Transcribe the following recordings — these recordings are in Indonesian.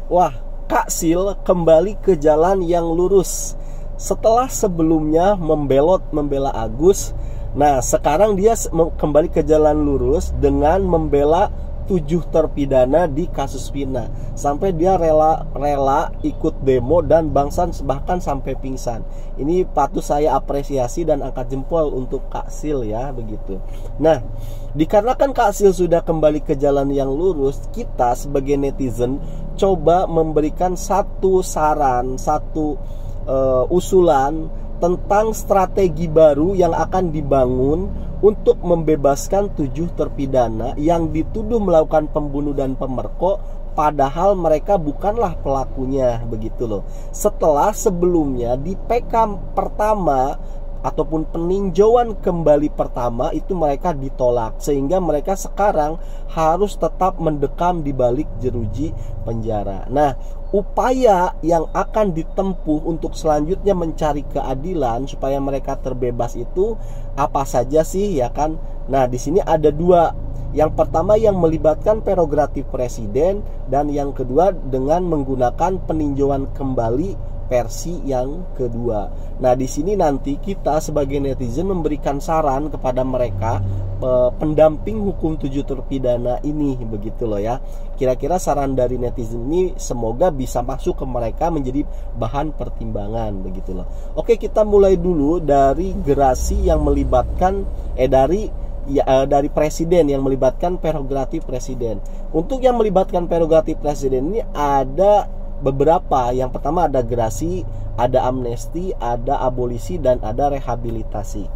Wah, Kak Sil kembali ke jalan yang lurus. Setelah sebelumnya membela Agus, nah sekarang dia kembali ke jalan lurus dengan membela 7 terpidana di kasus Vina. Sampai dia rela ikut demo dan bahkan sampai pingsan. Ini patut saya apresiasi dan angkat jempol untuk Kak Sil ya, begitu. Nah, dikarenakan Kak Sil sudah kembali ke jalan yang lurus, kita sebagai netizen coba memberikan satu saran, satu usulan tentang strategi baru yang akan dibangun untuk membebaskan 7 terpidana yang dituduh melakukan pembunuh dan pemerkosa, padahal mereka bukanlah pelakunya, begitu loh. Setelah sebelumnya di PK pertama ataupun peninjauan kembali pertama itu mereka ditolak, sehingga mereka sekarang harus tetap mendekam di balik jeruji penjara. Nah, upaya yang akan ditempuh untuk selanjutnya mencari keadilan supaya mereka terbebas itu apa saja sih, ya kan? Nah, di sini ada 2. Yang pertama yang melibatkan prerogatif presiden, dan yang kedua dengan menggunakan peninjauan kembali versi yang kedua. Nah, di sini nanti kita sebagai netizen memberikan saran kepada mereka, pendamping hukum 7 terpidana ini, begitu loh ya. Kira-kira saran dari netizen ini semoga bisa masuk ke mereka menjadi bahan pertimbangan, begitu loh. Oke, kita mulai dulu dari gerasi yang melibatkan dari presiden, yang melibatkan prerogatif presiden. Untuk yang melibatkan prerogatif presiden ini ada beberapa. Yang pertama ada gerasi, ada amnesti, ada abolisi, dan ada rehabilitasi.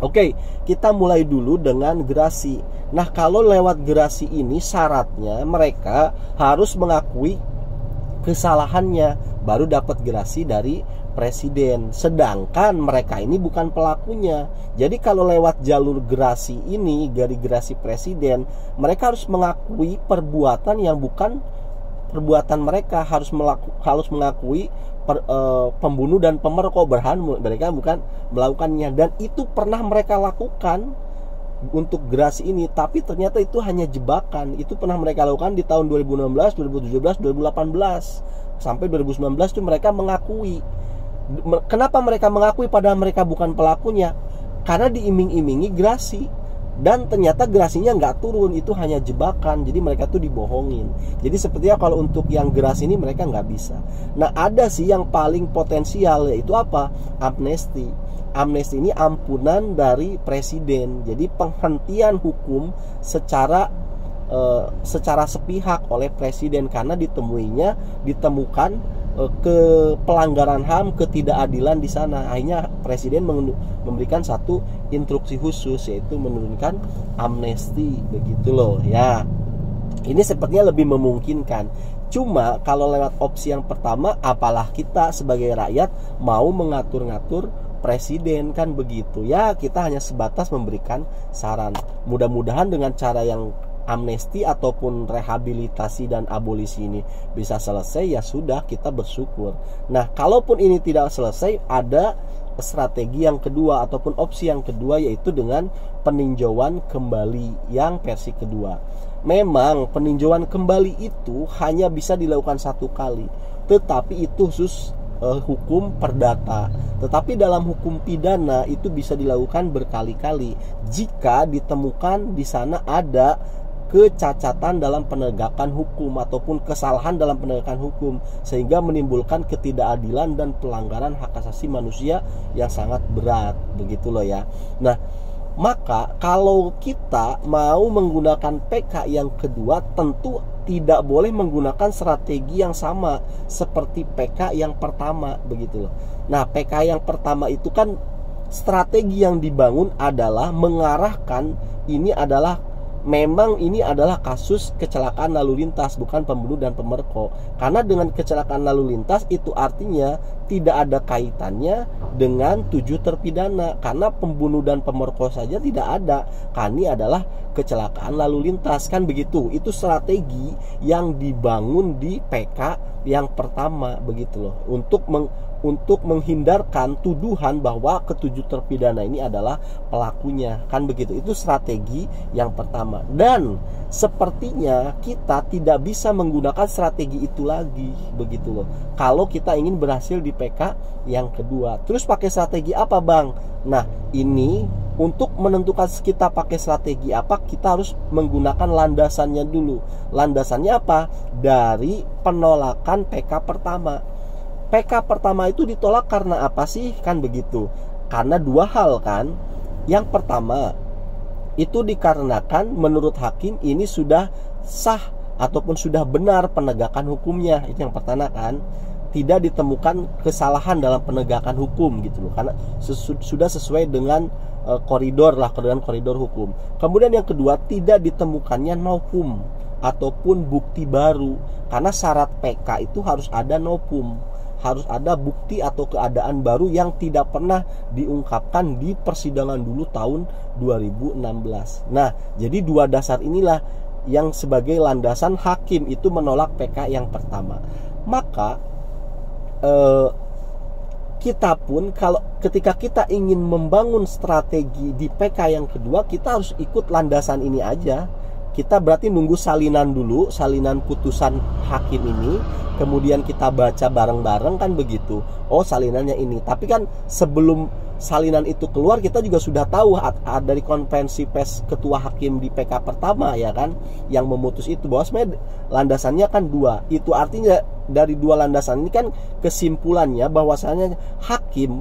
Oke, kita mulai dulu dengan gerasi. Nah, kalau lewat gerasi ini syaratnya mereka harus mengakui kesalahannya, baru dapat gerasi dari presiden. Sedangkan mereka ini bukan pelakunya. Jadi kalau lewat jalur gerasi ini, dari gerasi presiden, mereka harus mengakui perbuatan yang bukan perbuatan mereka, harus mengakui pembunuh dan pemerkosa, mereka bukan melakukannya, dan itu pernah mereka lakukan untuk gerasi ini, tapi ternyata itu hanya jebakan. Itu pernah mereka lakukan di tahun 2016, 2017, 2018 sampai 2019 itu mereka mengakui. Kenapa mereka mengakui padahal mereka bukan pelakunya? Karena diiming-imingi gerasi, dan ternyata gerasinya nggak turun, itu hanya jebakan. Jadi mereka tuh dibohongin. Jadi sepertinya kalau untuk yang gerasi ini mereka nggak bisa. Nah, ada sih yang paling potensial, yaitu apa? Amnesti. Amnesti ini ampunan dari presiden. Jadi penghentian hukum secara sepihak oleh presiden karena ditemukan pelanggaran HAM, ketidakadilan di sana. Akhirnya presiden memberikan satu instruksi khusus, yaitu menurunkan amnesti, begitu loh ya. Ini sepertinya lebih memungkinkan. Cuma kalau lewat opsi yang pertama, apalah kita sebagai rakyat mau mengatur-ngatur presiden, kan begitu ya. Kita hanya sebatas memberikan saran. Mudah-mudahan dengan cara yang amnesti ataupun rehabilitasi dan abolisi ini bisa selesai, ya sudah, kita bersyukur. Nah, kalaupun ini tidak selesai, ada strategi yang kedua ataupun opsi yang kedua, yaitu dengan peninjauan kembali yang versi kedua. Memang peninjauan kembali itu hanya bisa dilakukan 1 kali, tetapi itu khusus hukum perdata. Tetapi dalam hukum pidana itu bisa dilakukan berkali-kali jika ditemukan di sana ada kecacatan dalam penegakan hukum ataupun kesalahan dalam penegakan hukum, sehingga menimbulkan ketidakadilan dan pelanggaran hak asasi manusia yang sangat berat, begitu loh ya. Nah, maka kalau kita mau menggunakan PK yang kedua, tentu tidak boleh menggunakan strategi yang sama seperti PK yang pertama, begitu loh. Nah, PK yang pertama itu kan strategi yang dibangun adalah mengarahkan memang ini adalah kasus kecelakaan lalu lintas, bukan pembunuh dan pemerkosa. Karena dengan kecelakaan lalu lintas itu artinya tidak ada kaitannya dengan 7 terpidana, karena pembunuh dan pemerkosa saja tidak ada. Kan ini adalah kecelakaan lalu lintas, kan begitu. Itu strategi yang dibangun di PK yang pertama, begitu loh, untuk untuk menghindarkan tuduhan bahwa ketujuh terpidana ini adalah pelakunya, kan begitu. Itu strategi yang pertama. Dan sepertinya kita tidak bisa menggunakan strategi itu lagi, begitu loh, kalau kita ingin berhasil di PK yang kedua. Terus pakai strategi apa, Bang? Nah, ini untuk menentukan kita pakai strategi apa, kita harus menggunakan landasannya dulu. Landasannya apa? Dari penolakan PK pertama. PK pertama itu ditolak karena apa sih? Kan begitu. Karena dua hal kan. Yang pertama, itu dikarenakan menurut hakim ini sudah sah ataupun sudah benar penegakan hukumnya. Itu yang pertama kan. Tidak ditemukan kesalahan dalam penegakan hukum gitu loh. Karena sudah sesuai dengan koridor lah, dengan koridor hukum. Kemudian yang kedua, tidak ditemukannya novum ataupun bukti baru. Karena syarat PK itu harus ada novum, harus ada bukti atau keadaan baru yang tidak pernah diungkapkan di persidangan dulu tahun 2016. Nah, jadi dua dasar inilah yang sebagai landasan hakim itu menolak PK yang pertama. Maka kita pun kalau ketika kita ingin membangun strategi di PK yang kedua, kita harus ikut landasan ini aja. Kita berarti nunggu salinan dulu, salinan putusan hakim ini, kemudian kita baca bareng-bareng kan begitu. Oh, salinannya ini. Tapi kan sebelum salinan itu keluar, kita juga sudah tahu dari konferensi pers ketua hakim di PK pertama ya kan, yang memutus itu bahwa sebenarnya landasannya kan dua. Itu artinya dari dua landasan ini kan kesimpulannya bahwasanya hakim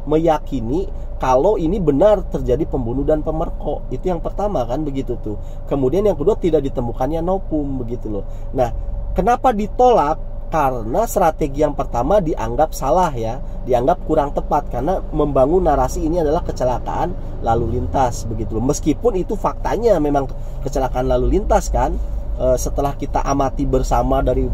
meyakini kalau ini benar terjadi pembunuh dan pemerkosa. Itu yang pertama kan begitu tuh. Kemudian yang kedua, tidak ditemukannya novum begitu loh. Nah, kenapa ditolak? Karena strategi yang pertama dianggap salah ya, dianggap kurang tepat karena membangun narasi ini adalah kecelakaan lalu lintas begitu loh. Meskipun itu faktanya memang kecelakaan lalu lintas kan, setelah kita amati bersama dari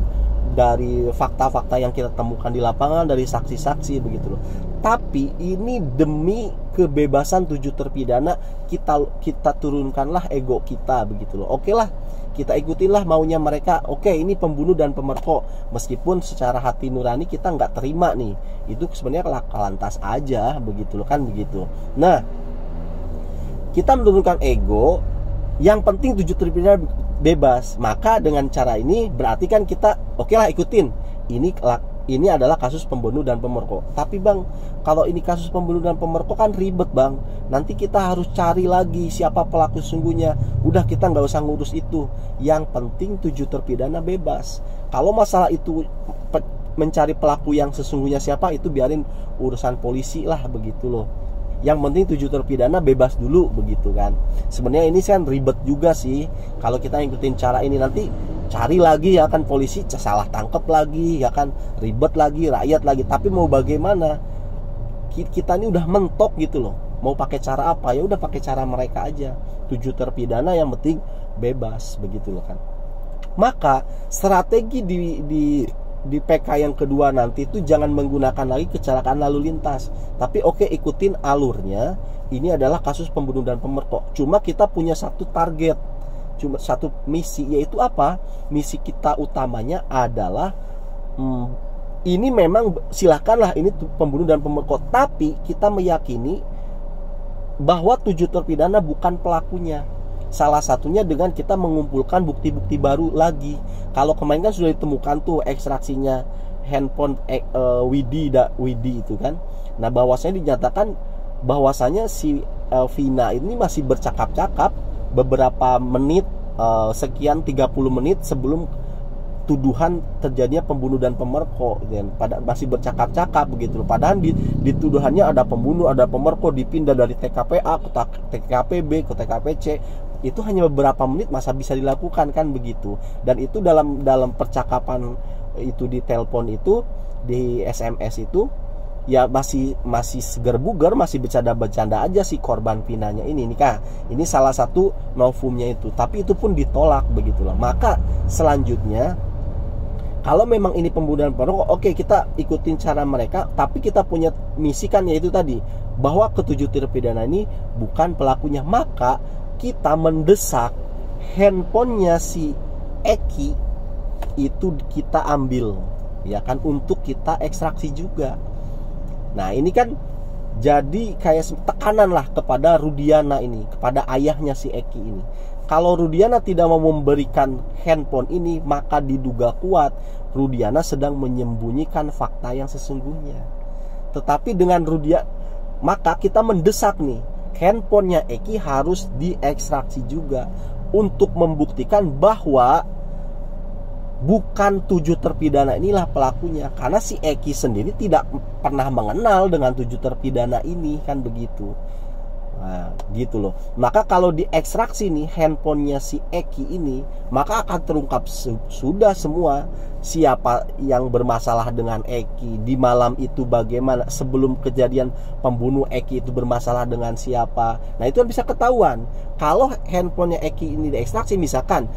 fakta-fakta yang kita temukan di lapangan, dari saksi-saksi begitu loh. Tapi ini demi kebebasan 7 terpidana, kita turunkanlah ego kita begitu loh. Oke lah, kita ikutinlah maunya mereka. Oke, ini pembunuh dan pemerkosa, meskipun secara hati nurani kita nggak terima nih. Itu sebenarnya lantas aja begitu loh kan begitu. Nah, kita menurunkan ego. Yang penting 7 terpidana bebas. Maka dengan cara ini berarti kan kita oke lah ikutin. Ini adalah kasus pembunuh dan pemerkosa. Tapi Bang, kalau ini kasus pembunuh dan pemerkosa kan ribet Bang. Nanti kita harus cari lagi siapa pelaku sesungguhnya. Udah, kita nggak usah ngurus itu. Yang penting 7 terpidana bebas. Kalau masalah itu mencari pelaku yang sesungguhnya siapa, itu biarin urusan polisi lah begitu loh. Yang penting 7 terpidana bebas dulu begitu kan. Sebenarnya ini kan ribet juga sih. Kalau kita ngikutin cara ini, nanti cari lagi ya kan, polisi salah tangkap lagi ya kan, ribet lagi, rakyat lagi. Tapi mau bagaimana, kita ini udah mentok gitu loh. Mau pakai cara apa, ya udah pakai cara mereka aja. 7 terpidana yang penting bebas begitu loh kan. Maka strategi di PK yang kedua nanti itu jangan menggunakan lagi kecelakaan lalu lintas, tapi oke, ikutin alurnya. Ini adalah kasus pembunuh dan pemerkosa. Cuma kita punya satu target, cuma satu misi, yaitu apa? Misi kita utamanya adalah ini memang silahkanlah ini pembunuh dan pemerkosa, tapi kita meyakini bahwa 7 terpidana bukan pelakunya. Salah satunya dengan kita mengumpulkan bukti-bukti baru lagi. Kalau kemarin kan sudah ditemukan tuh ekstraksinya handphone Widi itu kan. Nah, bahwasanya dinyatakan bahwasanya si Vina ini masih bercakap-cakap beberapa menit, sekian 30 menit sebelum tuduhan terjadinya pembunuh dan pemerkosa, masih bercakap-cakap begitu. Padahal di tuduhannya ada pembunuh, ada pemerkosa, dipindah dari TKP A ke TKP B ke TKP C. Itu hanya beberapa menit masa bisa dilakukan kan begitu. Dan itu dalam percakapan itu, di telepon itu, di SMS itu, ya masih seger bugar, masih bercanda-bercanda aja si korban Vinanya ini nikah. Ini salah satu novumnya itu. Tapi itu pun ditolak begitulah. Maka selanjutnya, kalau memang ini pembunuhan pemerkosa, oke, kita ikutin cara mereka, tapi kita punya misi kan, yaitu tadi bahwa ke-7 terpidana ini bukan pelakunya. Maka kita mendesak handphonenya si Eki itu kita ambil ya kan, untuk kita ekstraksi juga. Nah ini kan jadi kayak tekanan lah kepada Rudiana ini, kepada ayahnya si Eki ini. Kalau Rudiana tidak mau memberikan handphone ini, maka diduga kuat Rudiana sedang menyembunyikan fakta yang sesungguhnya. Tetapi dengan Rudiana, maka kita mendesak nih, handphonenya Eki harus diekstraksi juga untuk membuktikan bahwa bukan 7 terpidana inilah pelakunya. Karena si Eki sendiri tidak pernah mengenal dengan 7 terpidana ini, kan begitu. Nah, gitu loh. Maka kalau diekstraksi nih handphonenya si Eki ini, maka akan terungkap sudah semua siapa yang bermasalah dengan Eki di malam itu, bagaimana sebelum kejadian pembunuh Eki itu bermasalah dengan siapa. Nah itu kan bisa ketahuan. Kalau handphonenya Eki ini diekstraksi, misalkan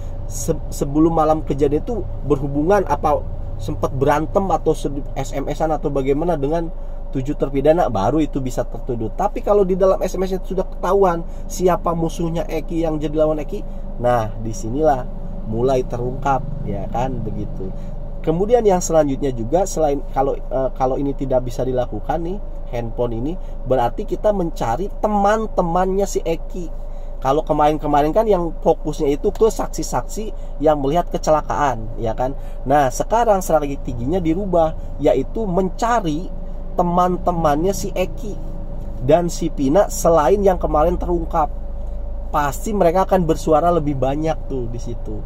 sebelum malam kejadian itu berhubungan apa sempat berantem atau SMS-an atau bagaimana dengan 7 terpidana, baru itu bisa tertuduh. Tapi kalau di dalam SMS itu sudah ketahuan siapa musuhnya Eki yang jadi lawan Eki, nah disinilah mulai terungkap, ya kan begitu. Kemudian yang selanjutnya juga, selain kalau ini tidak bisa dilakukan nih handphone ini, berarti kita mencari teman-temannya si Eki. Kalau kemarin-kemarin kan yang fokusnya itu ke saksi-saksi yang melihat kecelakaan, ya kan. Nah sekarang strateginya dirubah, yaitu mencari teman-temannya si Eki dan si Pina selain yang kemarin terungkap. Pasti mereka akan bersuara lebih banyak tuh di situ,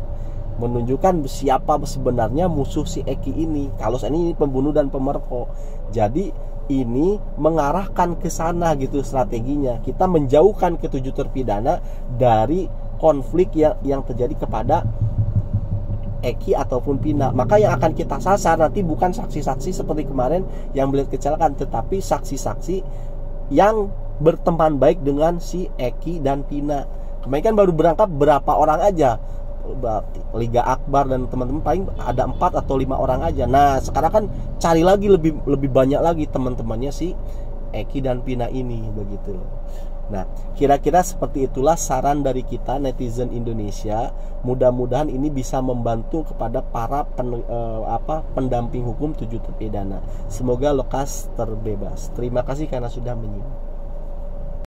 menunjukkan siapa sebenarnya musuh si Eki ini. Kalau ini pembunuh dan pemerkosa. Jadi ini mengarahkan ke sana gitu strateginya. Kita menjauhkan ke-7 terpidana dari konflik yang terjadi kepada Eki ataupun Pina. Maka yang akan kita sasar nanti bukan saksi-saksi seperti kemarin yang melihat kecelakaan, tetapi saksi-saksi yang berteman baik dengan si Eki dan Pina. Kemarin kan baru berangkat berapa orang aja, Liga Akbar dan teman-teman paling ada 4 atau 5 orang aja. Nah sekarang kan cari lagi lebih banyak lagi teman-temannya si Eki dan Pina ini, begitu. Nah, kira-kira seperti itulah saran dari kita netizen Indonesia. Mudah-mudahan ini bisa membantu kepada para pendamping hukum 7 terpidana. Semoga lekas terbebas. Terima kasih karena sudah menyimak.